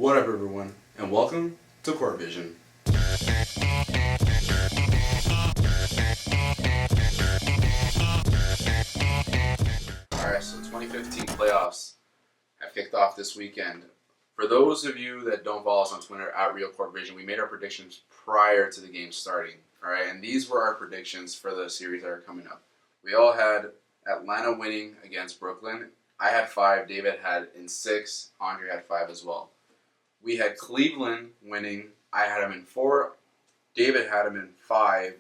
What up, everyone, and welcome to Court Vision. Alright, so 2015 playoffs have kicked off this weekend. For those of you that don't follow us on Twitter at Real Court Vision, we made our predictions prior to the game starting. Alright, and these were our predictions for the series that are coming up. We all had Atlanta winning against Brooklyn. I had 5, David had in 6, Andre had 5 as well. We had Cleveland winning. I had him in 4. David had him in 5.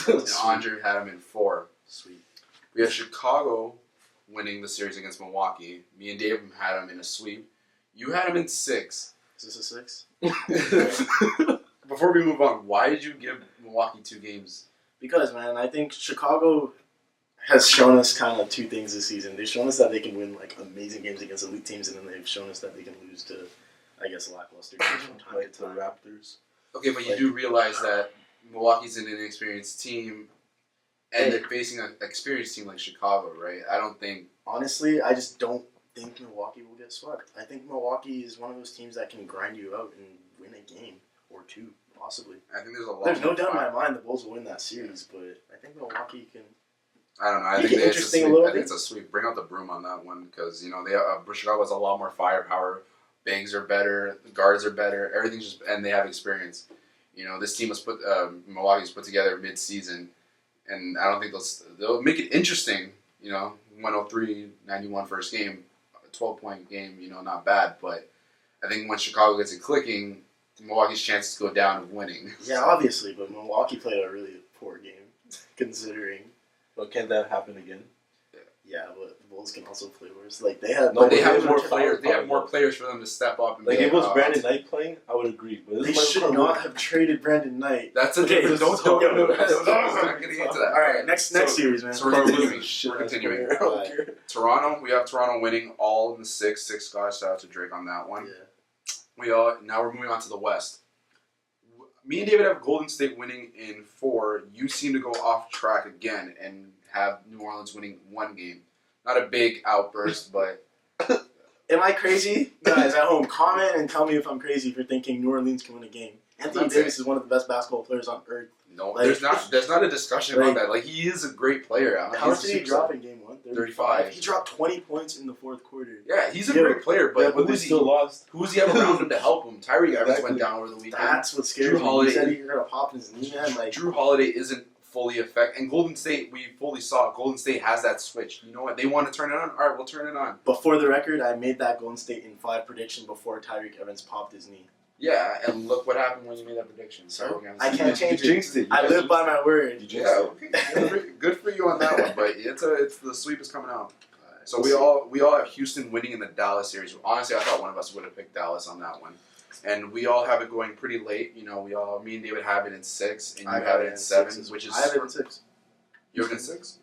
And Andre had him in 4. Sweet. We had Chicago winning the series against Milwaukee. Me and David had him in a sweep. You had him in 6. Is this a 6? Before we move on, why did you give Milwaukee 2 games? Because, man, I think Chicago has shown us kind of 2 things this season. They've shown us that they can win like amazing games against elite teams, and then they've shown us that they can lose to, I guess, lackluster teams from time like to time. the Raptors. Okay, but you do realize that Milwaukee's an inexperienced team, and they're facing an experienced team like Chicago, right? I don't think... Honestly, I just don't think Milwaukee will get swept. I think Milwaukee is one of those teams that can grind you out and win a game or 2, possibly. I think there's a lot. There's no doubt in my mind the Bulls will win that series, but I think Milwaukee can... I don't know. I Make think it it's a interesting sweep. a little I think bit. it's a sweep. Bring out the broom on that one because they Chicago has a lot more firepower. Bigs are better. The guards are better. Everything's just and they have experience. This team was Milwaukee's put together mid-season, and I don't think they'll make it interesting. 103-91 first game, a 12-point game. Not bad, but I think when Chicago gets it clicking, Milwaukee's chances go down of winning. Yeah, obviously, but Milwaukee played a really poor game, considering. But can that happen again? Yeah, but the Bulls can also play worse. Like they have, But they have they're more more players. They have powerful. more players for them to step up. And Like be if it was like, Brandon Knight playing, I would agree. But They this should might not have traded Brandon Knight. That's a Okay, different. let's- Don't. no, We're not getting into that. All right, next series, man. So we're continuing. We're continuing. I don't care. Toronto. We have Toronto winning all in the 6. 6 guys. Shout out to Drake on that one. Yeah. Now we're moving on to the West. Me and David have Golden State winning in 4. You seem to go off track again and have New Orleans winning 1 game. Not a big outburst, but Am I crazy? Guys at home, comment and tell me if I'm crazy for thinking New Orleans can win a game. Anthony That's Davis is one of the best basketball players on earth. no, Like- there's not a discussion about Like- that. Like he is a great player. How much He's a did he superstar. drop in game 1? 35. He dropped 20 points in the 4th quarter. Yeah, he's a Yeah, great player, but But they still lost. who's he have around him to help him? Tyree Evans went Exactly. down over the weekend. That's what scares Drew me. Holiday- He said he was going to pop his knee, man. Like, Drew Holiday isn't fully effective, and Golden State, we fully saw Golden State has that switch. You know what? They want to turn it on. All right, we'll turn it on. but for the record, I made that Golden State in 5 prediction before Tyreek Evans popped his knee. Yeah, and look what happened when you made that prediction. So I can't change You it. jinxed it. I live by my word. You Yeah, jinxed okay. Good for you on that one. But it's the sweep is coming out. So we all have Houston winning in the Dallas series. Honestly, I thought one of us would have picked Dallas on that one, and we all have it going pretty late. Me and David have it in 6, and you have it in 7, which is I have it in 6. you have it in 6.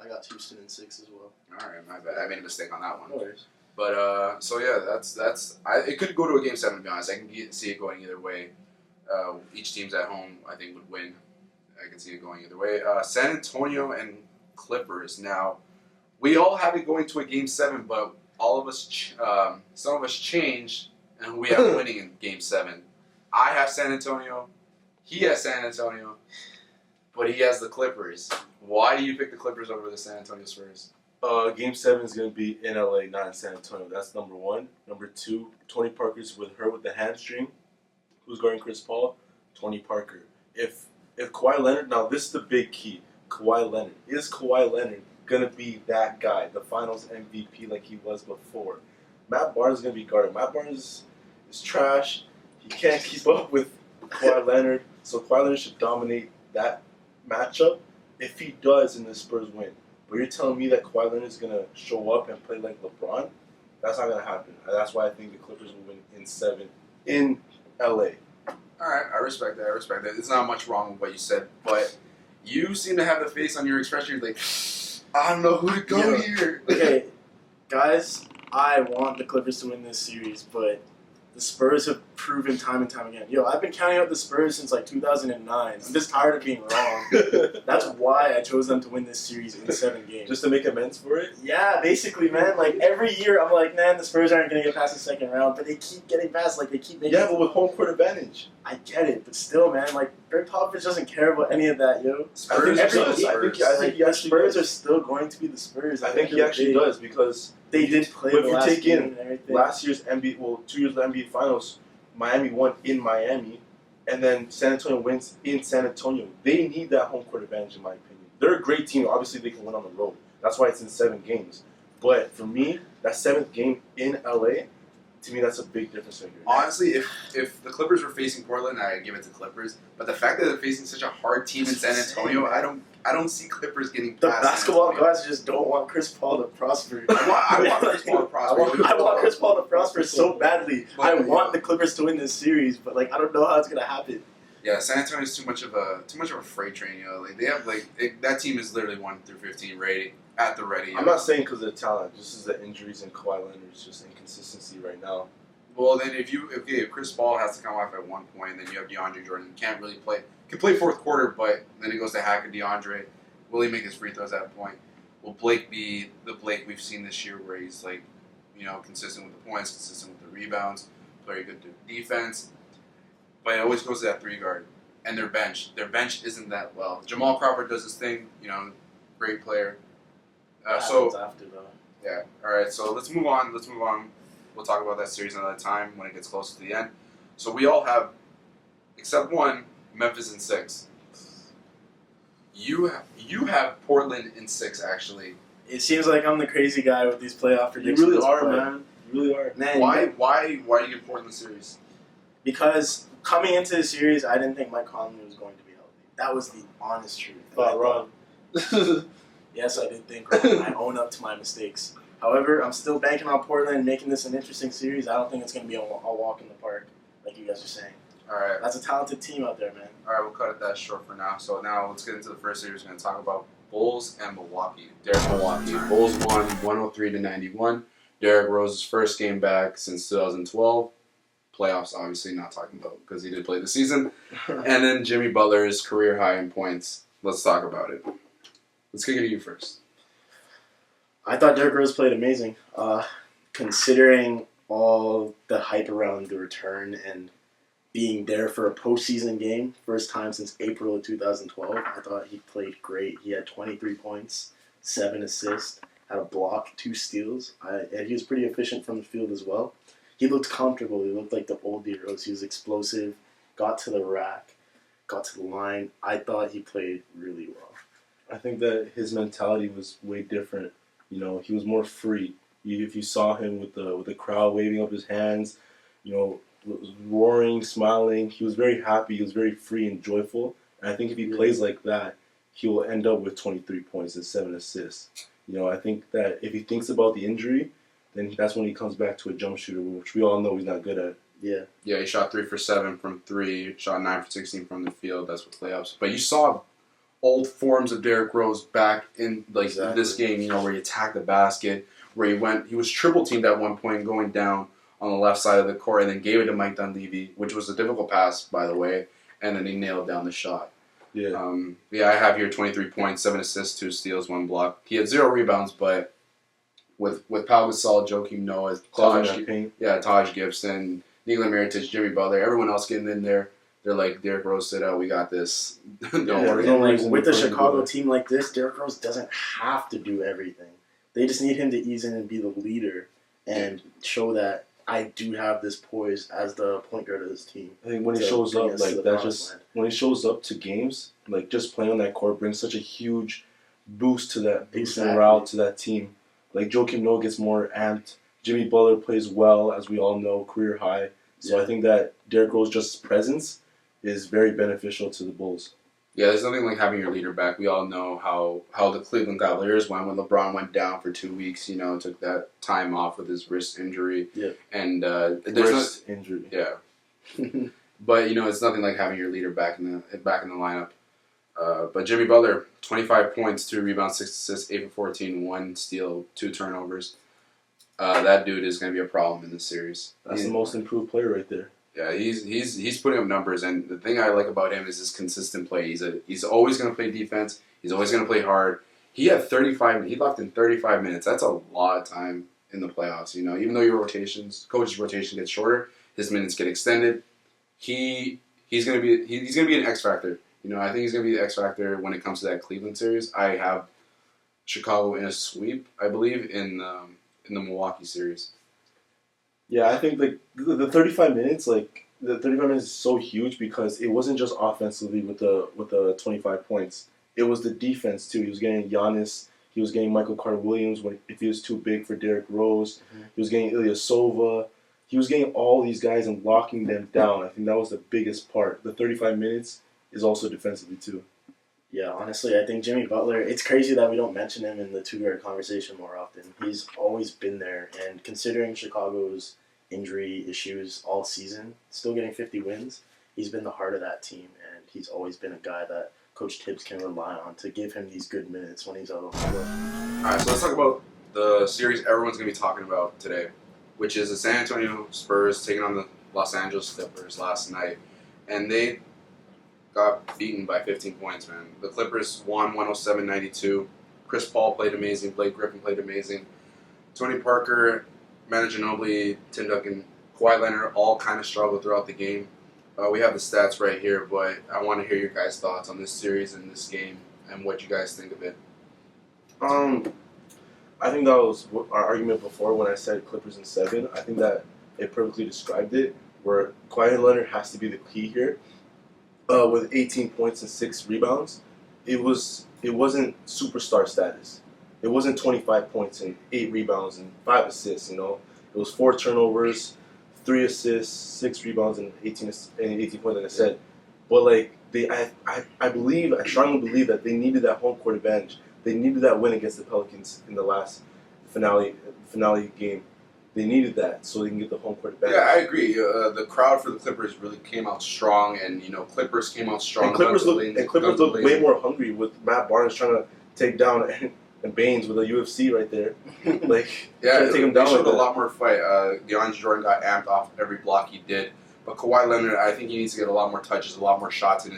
I got Houston in 6 as well. All right, my bad. I made a mistake on that one. No worries. But so yeah, it could go to a game 7. To be honest, I can see it going either way. Each team's at home, I think, would win. I can see it going either way. San Antonio and Clippers. Now, we all have it going to a game 7, but all of us, some of us changed, and we have winning in game 7. I have San Antonio. He has San Antonio, but he has the Clippers. Why do you pick the Clippers over the San Antonio Spurs? Game 7 is going to be in LA, not in San Antonio. That's number 1. Number 2, Tony Parker's with the hamstring. Who's guarding Chris Paul? Tony Parker. If Kawhi Leonard, now this is the big key. Kawhi Leonard. Is Kawhi Leonard going to be that guy, the finals MVP like he was before? Matt Barnes is going to be guarded. Matt Barnes is trash. He can't keep up with Kawhi Leonard. So Kawhi Leonard should dominate that matchup. If he does, and the Spurs win. But you're telling me that Kawhi Leonard is going to show up and play like LeBron? That's not going to happen. That's why I think the Clippers will win in 7 in LA. All right, I respect that. There's not much wrong with what you said, but you seem to have the face on your expression. You're like, I don't know who to go here. Okay, guys, I want the Clippers to win this series, but the Spurs have proven time and time again. Yo, I've been counting out the Spurs since like 2009. I'm just tired of being wrong. That's why I chose them to win this series in 7 games. Just to make amends for it? Yeah, basically, man. Like, every year I'm like, man, the Spurs aren't going to get past the second round, but they keep getting past. Like, they keep making. Yeah, but with home court advantage. I get it, but still, man, like, Greg Popovich doesn't care about any of that, yo. Spurs I think are Spurs. I think he the actually Spurs does. are still going to be the Spurs. I think he actually does because They did play But if the you last take game in and everything. last year's NBA, 2 years of the NBA Finals, Miami won in Miami, and then San Antonio wins in San Antonio. They need that home court advantage, in my opinion. They're a great team. Obviously, they can win on the road. That's why it's in 7 games. But for me, that 7th game in LA, to me, that's a big difference maker. Honestly, if the Clippers were facing Portland, I'd give it to Clippers. But the fact that they're facing such a hard team in San Antonio, I don't see Clippers getting The past basketball San Antonio. guys just don't want Chris Paul to prosper. I want Chris Paul to prosper. I want Chris Paul to prosper so badly. But, I want the Clippers to win this series, but like I don't know how it's gonna happen. Yeah, San Antonio's too much of a freight train. You know, like they have that team is literally 1 through 15 rating at the ready. I'm not saying because of the talent, just as the injuries and Kawhi Leonard's just inconsistency right now. Well, then if Chris Paul has to come off at one point, then you have DeAndre Jordan. Can't really play. Can play fourth quarter, but then it goes to Hack and DeAndre. Will he make his free throws at that point? Will Blake be the Blake we've seen this year, where he's like, consistent with the points, consistent with the rebounds, very good defense, but it always goes to that 3 guard and their bench. Their bench isn't that well. Jamal Crawford does his thing, great player. So after though. yeah, all right. So let's move on. We'll talk about that series another time when it gets close to the end. So we all have, except one, Memphis in 6. You have Portland in 6 actually. It seems like I'm the crazy guy with these playoff You predictions. really are, but- man. You really are. Man, Why do you get Portland series? Because coming into the series, I didn't think Mike Conley was going to be healthy. That was the honest truth. Thought wrong. Yes, I did think wrong. I own up to my mistakes. However, I'm still banking on Portland making this an interesting series. I don't think it's going to be a walk in the park, like you guys are saying. All right. That's a talented team out there, man. All right, we'll cut it that short for now. So now let's get into the first series. We're going to talk about Bulls and Milwaukee. Milwaukee. Bulls won 103-91. Derrick Rose's first game back since 2012. Playoffs, obviously, not talking about because he did play the season. And then Jimmy Butler's career high in points. Let's talk about it. Let's kick it to you first. I thought Derrick Rose played amazing. Considering all the hype around the return and being there for a postseason game, first time since April of 2012, I thought he played great. He had 23 points, 7 assists, had a block, 2 steals, and he was pretty efficient from the field as well. He looked comfortable. He looked like the old D Rose. He was explosive, got to the rack, got to the line. I thought he played really well. I think that his mentality was way different. He was more free. If you saw him with the crowd waving up his hands, roaring, smiling, he was very happy. He was very free and joyful. And I think if he plays like that, he will end up with 23 points and 7 assists. I think that if he thinks about the injury, then that's when he comes back to a jump shooter, which we all know he's not good at. Yeah. Yeah, he shot 3 for 7 from 3, shot 9 for 16 from the field. That's what playoffs. But you saw old forms of Derrick Rose back in this game, where he attacked the basket, where he was triple teamed at one point going down on the left side of the court and then gave it to Mike Dunleavy, which was a difficult pass, by the way, and then he nailed down the shot. Yeah. I have here 23 points, 7 assists, 2 steals, 1 block. He had 0 rebounds, but with Pau Gasol, Joakim Noah, Taj Gibson, Nikola Mirotic, Jimmy Butler, everyone else getting in there, they're like, Derrick Rose sit out, we got this. Don't worry. And with a Chicago team like this, Derrick Rose doesn't have to do everything. They just need him to ease in and be the leader and show that I do have this poise as the point guard of this team. I think when he shows up, when he shows up to games, just playing on that court brings such a huge boost to that morale to that team. Joakim Noah gets more amped. Jimmy Butler plays well, as we all know, career high. So I think that Derrick Rose's just presence is very beneficial to the Bulls. Yeah, there's nothing like having your leader back. We all know how the Cleveland Cavaliers went when LeBron went down for 2 weeks. Took that time off with his wrist injury. Yeah. And wrist injury. Yeah. But it's nothing like having your leader back in the lineup. But Jimmy Butler, 25 points, 2 rebounds, 6 assists, 8 for 14, 1 steal, 2 turnovers. That dude is going to be a problem in this series. That's the most improved player right there. Yeah, he's putting up numbers, and the thing I like about him is his consistent play. He's always going to play defense. He's always going to play hard. He had 35. He left in 35 minutes. That's a lot of time in the playoffs. You know, even though your coach's rotation gets shorter, his minutes get extended. He's going to be an X factor. You know, I think he's going to be the X factor when it comes to that Cleveland series. I have Chicago in a sweep, I believe, in the Milwaukee series. Yeah, I think like the 35 minutes, like the 35 minutes is so huge because it wasn't just offensively with the 25 points. It was the defense too. He was getting Giannis. He was getting Michael Carter Williams if he was too big for Derrick Rose. Mm-hmm. He was getting Ilyasova. He was getting all these guys and locking them down. I think that was the biggest part. The 35 minutes is also defensively too. Yeah, honestly, I think Jimmy Butler, it's crazy that we don't mention him in the two-guard conversation more often. He's always been there, and considering Chicago's injury issues all season, still getting 50 wins, he's been the heart of that team, and he's always been a guy that Coach Tibbs can rely on to give him these good minutes when he's out on the floor. All right, so let's talk about the series everyone's going to be talking about today, which is the San Antonio Spurs taking on the Los Angeles Clippers last night, and they got beaten by 15 points, man. The Clippers won 107-92. Chris Paul played amazing. Blake Griffin played amazing. Tony Parker, Manu Ginobili, Tim Duncan, Kawhi Leonard all kind of struggled throughout the game. We have the stats right here, but I want to hear your guys' thoughts on this series and this game and what you guys think of it. I think that was our argument before when I said Clippers in 7. I think that it perfectly described it, where Kawhi Leonard has to be the key here. With 18 points and 6 rebounds, it wasn't superstar status. It wasn't 25 points and 8 rebounds and 5 assists. You know, it was 4 turnovers, 3 assists, 6 rebounds, and 18 points, like I said. But like I strongly believe that they needed that home court advantage. They needed that win against the Pelicans in the last finale game. They needed that so they can get the home court advantage. Yeah, I agree. The crowd for the Clippers really came out strong, and Clippers came out strong. And Clippers look way more hungry with Matt Barnes trying to take down and Baines with a UFC right there. Like, yeah, trying to take him down. They showed a lot more fight. DeAndre Jordan got amped off every block he did, but Kawhi Leonard, I think he needs to get a lot more touches, a lot more shots in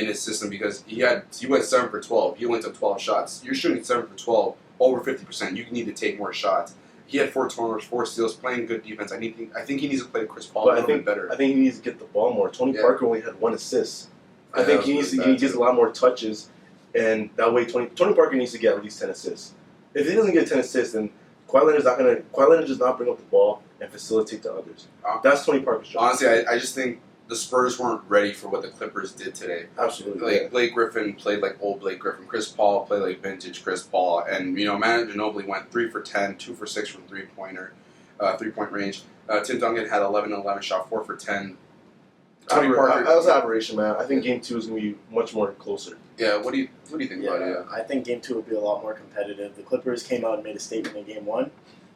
his system because he went 7 for 12. He only took 12 shots. You're shooting 7 for 12, over 50%. You need to take more shots. He had 4 turnovers, 4 steals, playing good defense. I think he needs to play Chris Paul a little bit better. I think he needs to get the ball more. Tony Parker only had 1 assist. I think he gets a lot more touches, and that way Tony Parker needs to get at least 10 assists. If he doesn't get 10 assists, then Kawhi Leonard does not bring up the ball and facilitate to others. That's Tony Parker's job. Honestly, I just think the Spurs weren't ready for what the Clippers did today. Absolutely. Like Blake Griffin played like old Blake Griffin. Chris Paul played like vintage Chris Paul. And Manu Ginobili went 3 for 10, 2 for 6 from 3-point range. Tim Duncan had 11-11, shot 4 for 10. Tony Parker. That was an aberration, man. I think Game 2 is going to be much more closer. Yeah, what do you think about it? Yeah. I think Game 2 will be a lot more competitive. The Clippers came out and made a statement in Game 1,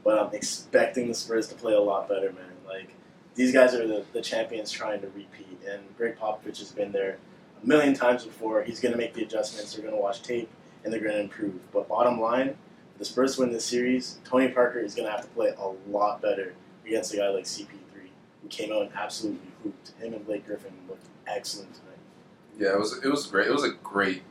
but I'm expecting the Spurs to play a lot better, man. Like, these guys are the champions trying to repeat, and Greg Popovich has been there a million times before. He's going to make the adjustments. They're going to watch tape, and they're going to improve. But bottom line, if the Spurs win this series, Tony Parker is going to have to play a lot better against a guy like CP3, who came out and absolutely hooped. Him and Blake Griffin looked excellent tonight. Yeah, it was great. It was a great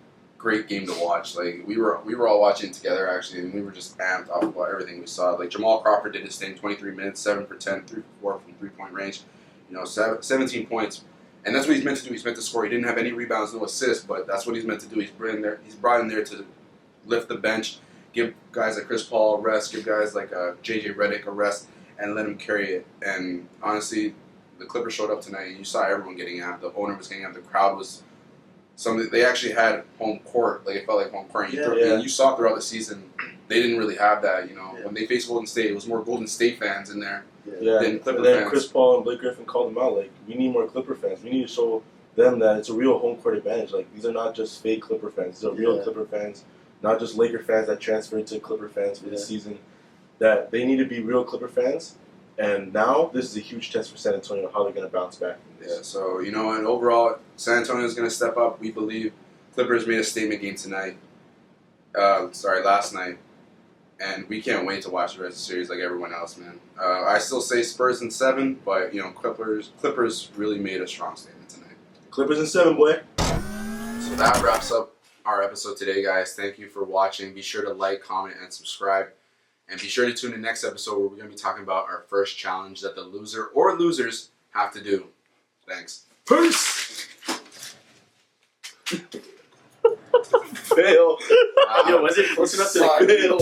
game to watch. Like we were all watching it together actually, and we were just amped off of everything we saw. Like Jamal Crawford did his thing, 23 minutes, 7 for 10, 3 for 4 from 3-point range. 17 points, and that's what he's meant to do. He's meant to score. He didn't have any rebounds, no assists, but that's what he's meant to do. He's brought in there to lift the bench, give guys like Chris Paul a rest, give guys like JJ Redick a rest, and let him carry it. And honestly, the Clippers showed up tonight. You saw everyone getting amped. The owner was getting amped. The crowd was. They actually had home court, like it felt like home court. And you saw throughout the season, they didn't really have that. When they faced Golden State, it was more Golden State fans in there than Clipper fans. Chris Paul and Blake Griffin called them out. Like, we need more Clipper fans. We need to show them that it's a real home court advantage. Like, these are not just fake Clipper fans. These are real Clipper fans, not just Laker fans that transferred to Clipper fans for this season. That they need to be real Clipper fans. And now, this is a huge test for San Antonio, how they're going to bounce back from this. Yeah, so, and overall, San Antonio is going to step up. We believe Clippers made a statement game tonight. Last night. And we can't wait to watch the rest of the series like everyone else, man. I still say Spurs in 7, but Clippers really made a strong statement tonight. Clippers in 7, boy. So that wraps up our episode today, guys. Thank you for watching. Be sure to like, comment, and subscribe. And be sure to tune in next episode where we're going to be talking about our first challenge that the loser or losers have to do. Thanks. Peace. Fail. Yo, was it close enough to fail?